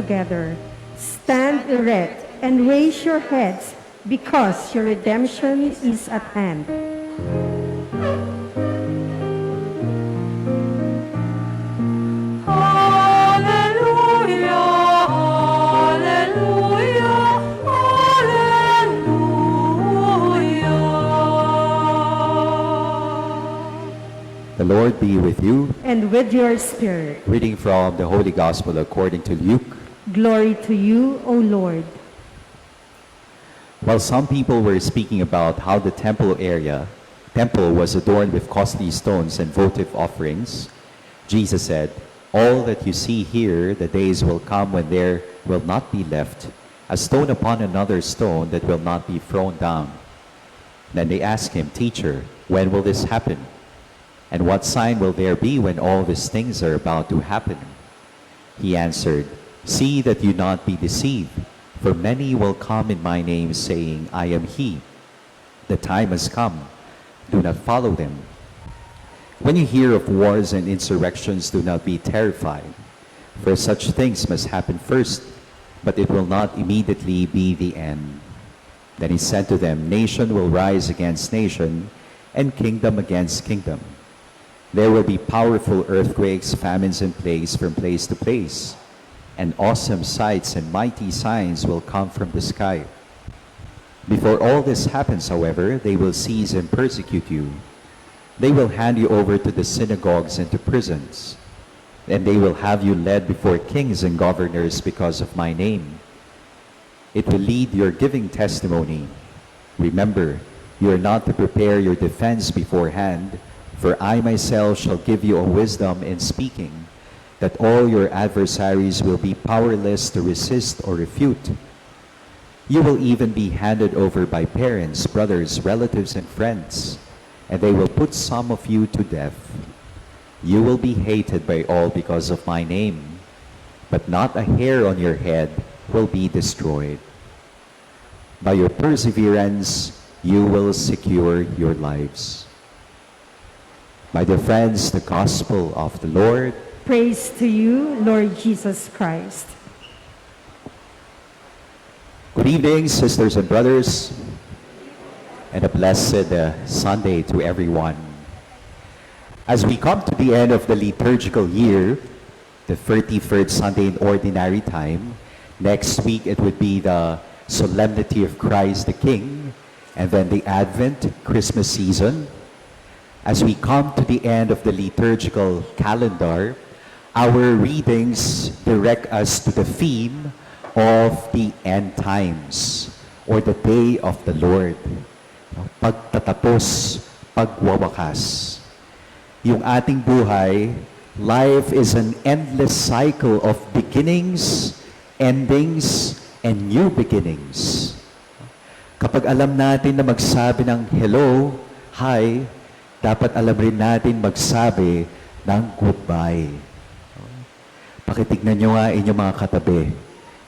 together. Stand erect and raise your heads, because your redemption is at hand. The Lord be with you. And with your spirit. Reading from the Holy Gospel according to Luke. Glory to you, O Lord. While some people were speaking about how the temple was adorned with costly stones and votive offerings, Jesus said, "All that you see here, the days will come when there will not be left a stone upon another stone that will not be thrown down." Then they asked him, "Teacher, when will this happen? And what sign will there be when all these things are about to happen?" He answered, "See that you not be deceived, for many will come in my name, saying, 'I am he.' The time has come. Do not follow them. When you hear of wars and insurrections, do not be terrified, for such things must happen first, but it will not immediately be the end." Then he said to them, "Nation will rise against nation, and kingdom against kingdom. There will be powerful earthquakes, famines, and plagues from place to place, and awesome sights and mighty signs will come from the sky. Before all this happens, however, they will seize and persecute you. They will hand you over to the synagogues and to prisons, and they will have you led before kings and governors because of my name. It will lead your giving testimony. Remember, you are not to prepare your defense beforehand, for I myself shall give you a wisdom in speaking, that all your adversaries will be powerless to resist or refute. You will even be handed over by parents, brothers, relatives, and friends, and they will put some of you to death. You will be hated by all because of my name, but not a hair on your head will be destroyed. By your perseverance, you will secure your lives." My dear friends, the Gospel of the Lord. Praise to you, Lord Jesus Christ. Good evening, sisters and brothers, and a blessed Sunday to everyone. As we come to the end of the liturgical year, the 33rd Sunday in Ordinary Time, next week it would be the Solemnity of Christ the King, and then the Advent Christmas season. As we come to the end of the liturgical calendar, our readings direct us to the theme of the end times, or the day of the Lord. Pagtatapos, pagwawakas. Yung ating buhay, life is an endless cycle of beginnings, endings, and new beginnings. Kapag alam natin na magsabi ng hello, hi, dapat alam rin natin magsabi ng goodbye. Pakitignan nyo nga inyong mga katabi.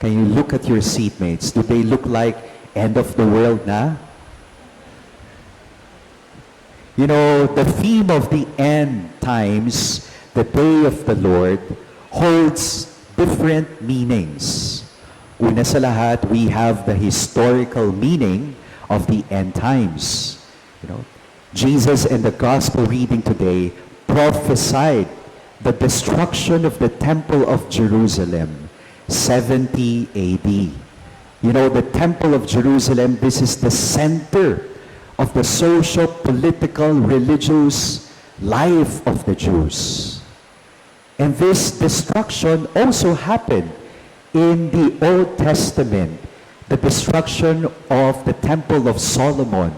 Can you look at your seatmates? Do they look like end of the world na? You know, the theme of the end times, the day of the Lord, holds different meanings. Una sa lahat, we have the historical meaning of the end times. You know, Jesus in the gospel reading today prophesied the destruction of the temple of Jerusalem, 70 AD. You know, the temple of Jerusalem, this is the center of the social, political, religious life of the Jews. And this destruction also happened in the Old Testament, the destruction of the Temple of Solomon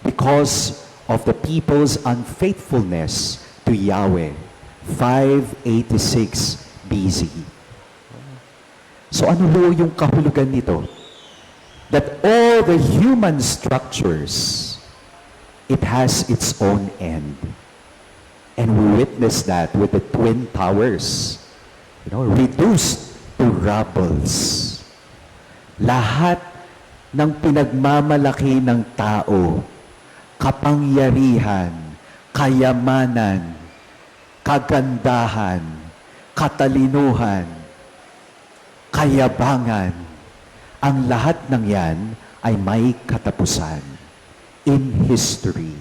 because of the people's unfaithfulness to Yahweh, 586 BC. So ano ho yung kahulugan nito? That all the human structures, it has its own end. And we witness that with the Twin Towers, reduced to rubbles. Lahat ng pinagmamalaki ng tao, kapangyarihan, kayamanan, kagandahan, katalinuhan, kayabangan. Ang lahat ng yan ay may katapusan in history.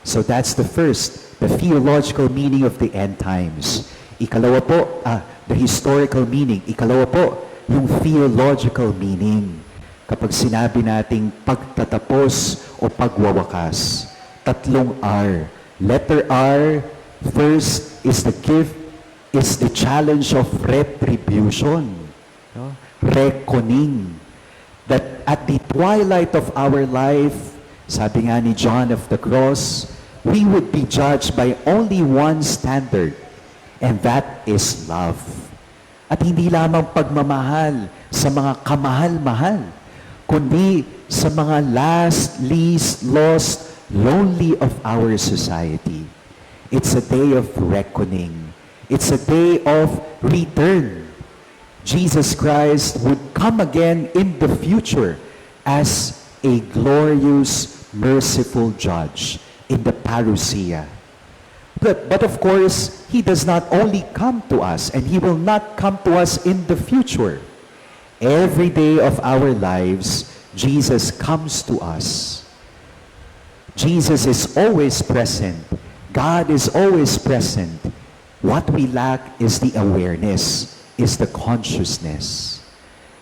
So that's the first, the theological meaning of the end times. Ikalawa po, the historical meaning. Ikalawa po, yung theological meaning. Kapag sinabi nating pagtatapos o pagwawakas, tatlong R. Letter R, first is the gift, is the challenge of retribution. No? Reckoning. That at the twilight of our life, sabi nga ni John of the Cross, we would be judged by only one standard, and that is love. At hindi lamang pagmamahal sa mga kamahal-mahal, kundi sa mga last, least, lost, lonely of our society. It's a day of reckoning. It's a day of return. Jesus Christ would come again in the future as a glorious, merciful judge in the parousia. But of course, He does not only come to us, and He will not come to us in the future. Every day of our lives, Jesus comes to us. Jesus is always present. God is always present. What we lack is the awareness, is the consciousness.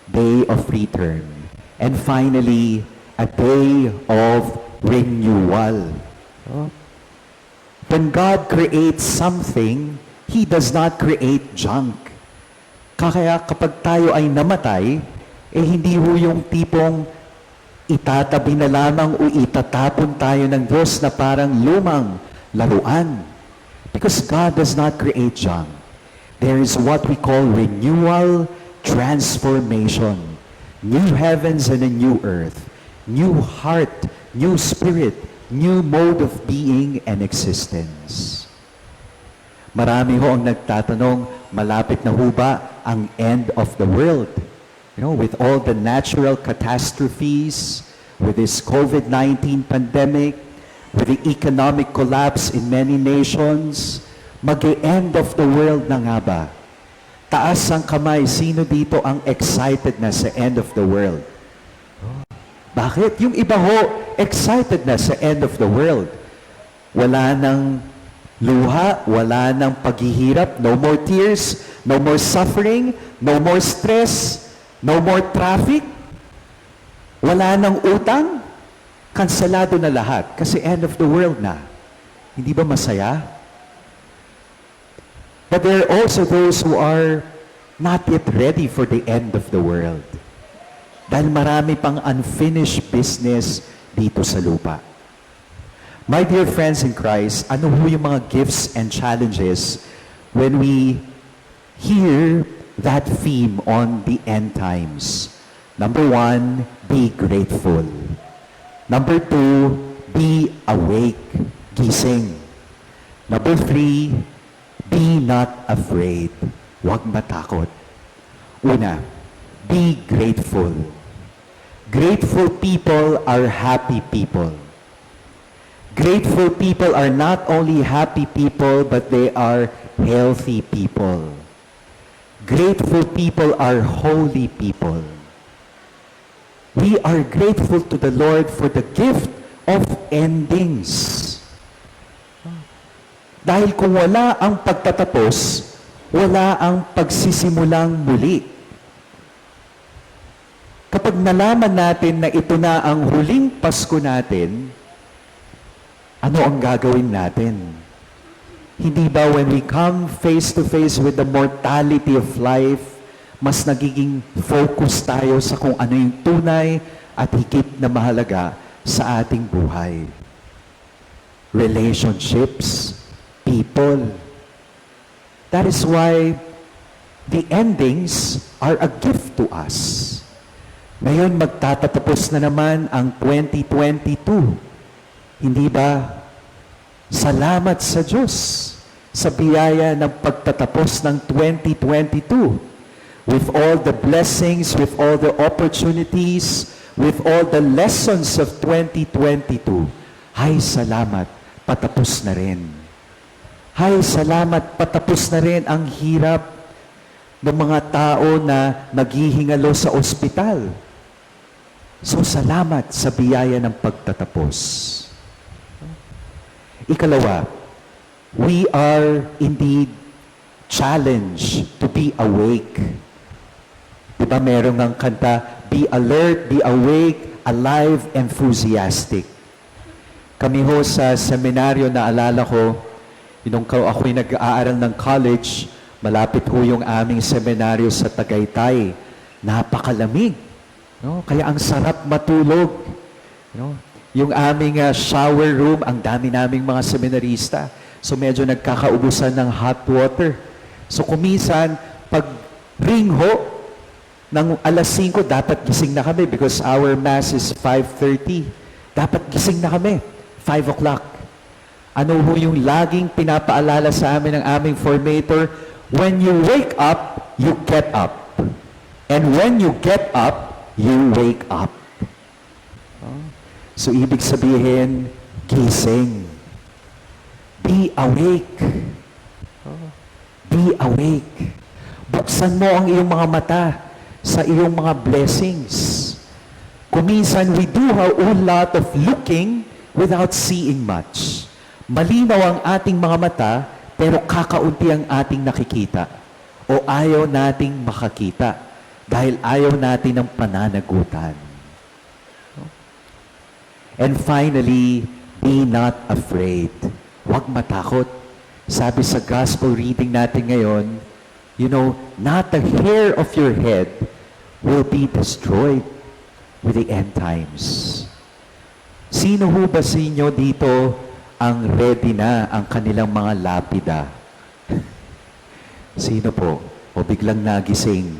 Day of return. And finally, a day of renewal. When God creates something, He does not create junk. Kaya kapag tayo ay namatay, hindi ho yung tipong itatabi na lamang o itatapon tayo ng Diyos na parang lumang laruan. Because God does not create junk. There is what we call renewal, transformation. New heavens and a new earth. New heart, new spirit, new mode of being and existence. Marami ho ang nagtatanong, malapit na ho ba ang end of the world? You know, with all the natural catastrophes, with this COVID-19 pandemic, with the economic collapse in many nations, mag-e-end of the world na nga ba? Taas ang kamay, sino dito ang excited na sa end of the world? Bakit? Yung iba ho, excited na sa end of the world. Wala nang luha, wala nang paghihirap, no more tears, no more suffering, no more stress, no more traffic, wala nang utang, kanselado na lahat kasi end of the world na. Hindi ba masaya? But there are also those who are not yet ready for the end of the world. Dahil marami pang unfinished business dito sa lupa. My dear friends in Christ, ano ho yung mga gifts and challenges when we hear that theme on the end times? Number 1, be grateful. Number 2, be awake, gising. Number 3, be not afraid. Huwag matakot. Una, be grateful. Grateful people are happy people. Grateful people are not only happy people, but they are healthy people. Grateful people are holy people. We are grateful to the Lord for the gift of endings. Dahil kung wala ang pagtatapos, wala ang pagsisimulang muli. Kapag nalaman natin na ito na ang huling Pasko natin, ano ang gagawin natin? Hindi ba when we come face to face with the mortality of life, mas nagiging focus tayo sa kung ano yung tunay at higit na mahalaga sa ating buhay? Relationships, people. That is why the endings are a gift to us. Ngayon, magtatatapos na naman ang 2022. Hindi ba? Salamat sa Diyos sa biyaya ng pagtatapos ng 2022. With all the blessings, with all the opportunities, with all the lessons of 2022. Hay, salamat, patapos na rin. Hay, salamat, patapos na rin ang hirap. ng mga tao na naghihingalo sa ospital. So, salamat sa biyaya ng pagtatapos. Ikalawa, we are indeed challenged to be awake. Diba meron ng kanta, be alert, be awake, alive, enthusiastic. Kami ho sa seminaryo, naalala ko, nung ako'y nag-aaral ng college, malapit ho yung aming seminaryo sa Tagaytay. Napakalamig. No? Kaya ang sarap matulog. No? Yung aming shower room, ang dami naming mga seminarista. So medyo nagkakaubusan ng hot water. So kumisan, pag ring ho, ng alas 5, dapat gising na kami because our mass is 5:30. Dapat gising na kami, 5 o'clock. Ano ho yung laging pinapaalala sa amin ng aming formator? When you wake up, you get up. And when you get up, you wake up. So, ibig sabihin, gising. Be awake. Be awake. Buksan mo ang iyong mga mata sa iyong mga blessings. Kuminsan, we do a whole lot of looking without seeing much. Malinaw ang ating mga mata, pero kakaunti ang ating nakikita. O ayaw nating makakita dahil ayaw natin ng pananagutan. And finally, be not afraid. Huwag matakot. Sabi sa gospel reading natin ngayon, you know, not a hair of your head will be destroyed with the end times. Sino ho ba sa inyo dito ang ready na ang kanilang mga lapida? Sino po? O biglang nagising?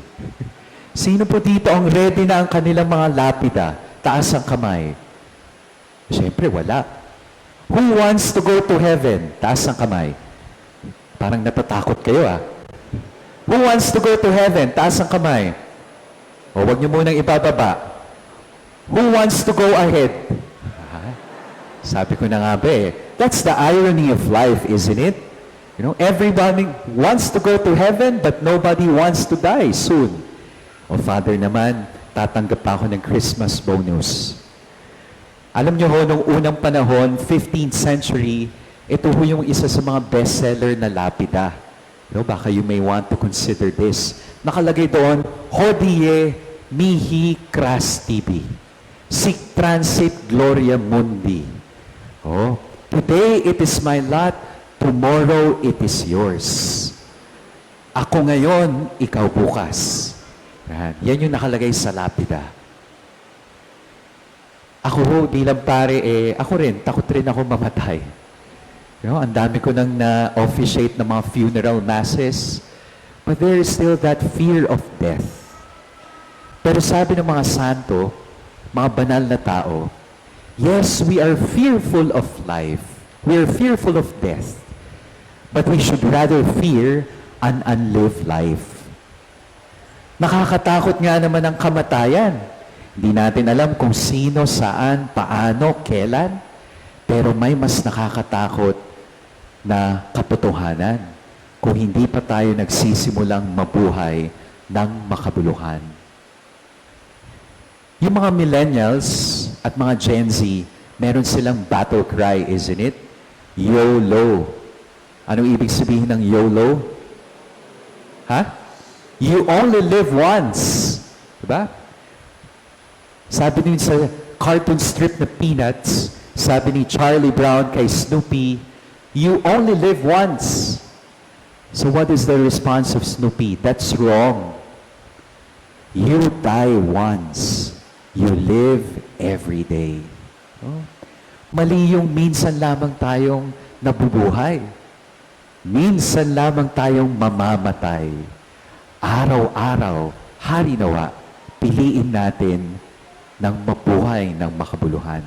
Sino po dito ang ready na ang kanilang mga lapida? Taas ang kamay. Siyempre, wala. Who wants to go to heaven? Taas ang kamay. Parang natatakot kayo ah. Who wants to go to heaven? Taas ang kamay. O, wag niyo munang ibababa. Who wants to go ahead? Sabi ko na nga ba eh. That's the irony of life, isn't it? You know, everybody wants to go to heaven, but nobody wants to die soon. O Father naman, tatanggap pa ako ng Christmas bonus. Alam niyo ho, nung unang panahon, 15th century, ito ho yung isa sa mga bestseller na lapida. No, baka you may want to consider this. Nakalagay doon, Hodie mihi cras tibi. Sic transit gloria mundi. Oh, today it is my lot, tomorrow it is yours. Ako ngayon, ikaw bukas. Yan yung nakalagay sa lapida. Ako ho, bilang pare, ako rin, takot rin ako mamatay. You know, ang dami ko nang na-officiate ng mga funeral masses, but there is still that fear of death. Pero sabi ng mga santo, mga banal na tao, yes, we are fearful of life. We are fearful of death. But we should rather fear an unlived life. Nakakatakot nga naman ang kamatayan. Hindi natin alam kung sino, saan, paano, kailan. Pero may mas nakakatakot na katotohanan kung hindi pa tayo nagsisimulang mabuhay ng makabuluhan. Yung mga millennials at mga Gen Z, meron silang battle cry, isn't it? YOLO. Anong ibig sabihin ng YOLO? Ha? You only live once. Diba? Sabi din sa cartoon strip na Peanuts, sabi ni Charlie Brown kay Snoopy, you only live once. So what is the response of Snoopy? That's wrong. You die once. You live every day. Oh. Mali yung minsan lamang tayong nabubuhay. Minsan lamang tayong mamamatay. Araw-araw, hari nawa, piliin natin ng mabuhay ng makabuluhan.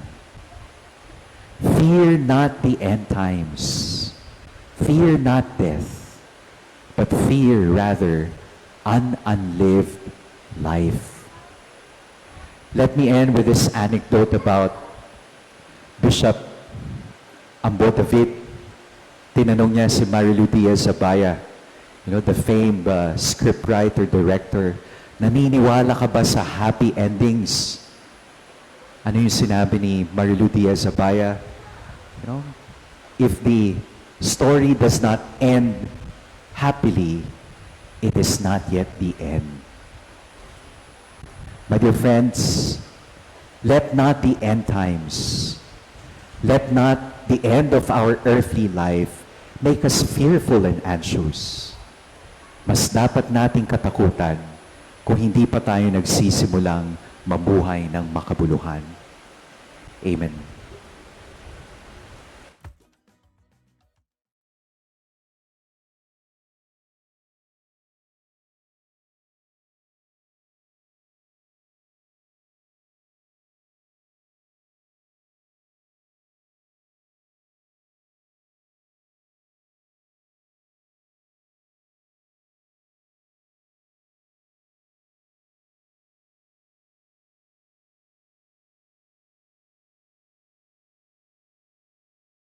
Fear not the end times. Fear not death. But fear rather an unlived life. Let me end with this anecdote about Bishop Ambo David. Tinanong niya si Marilu Diaz Zabaya, the famed scriptwriter, director, naniniwala ka ba sa happy endings? Ano yung sinabi ni Marilu Diaz-Abaya? If the story does not end happily, it is not yet the end. My dear friends, let not the end times, let not the end of our earthly life make us fearful and anxious. Mas dapat nating katakutan kung hindi pa tayo nagsisimulang mabuhay ng makabuluhan. Amen.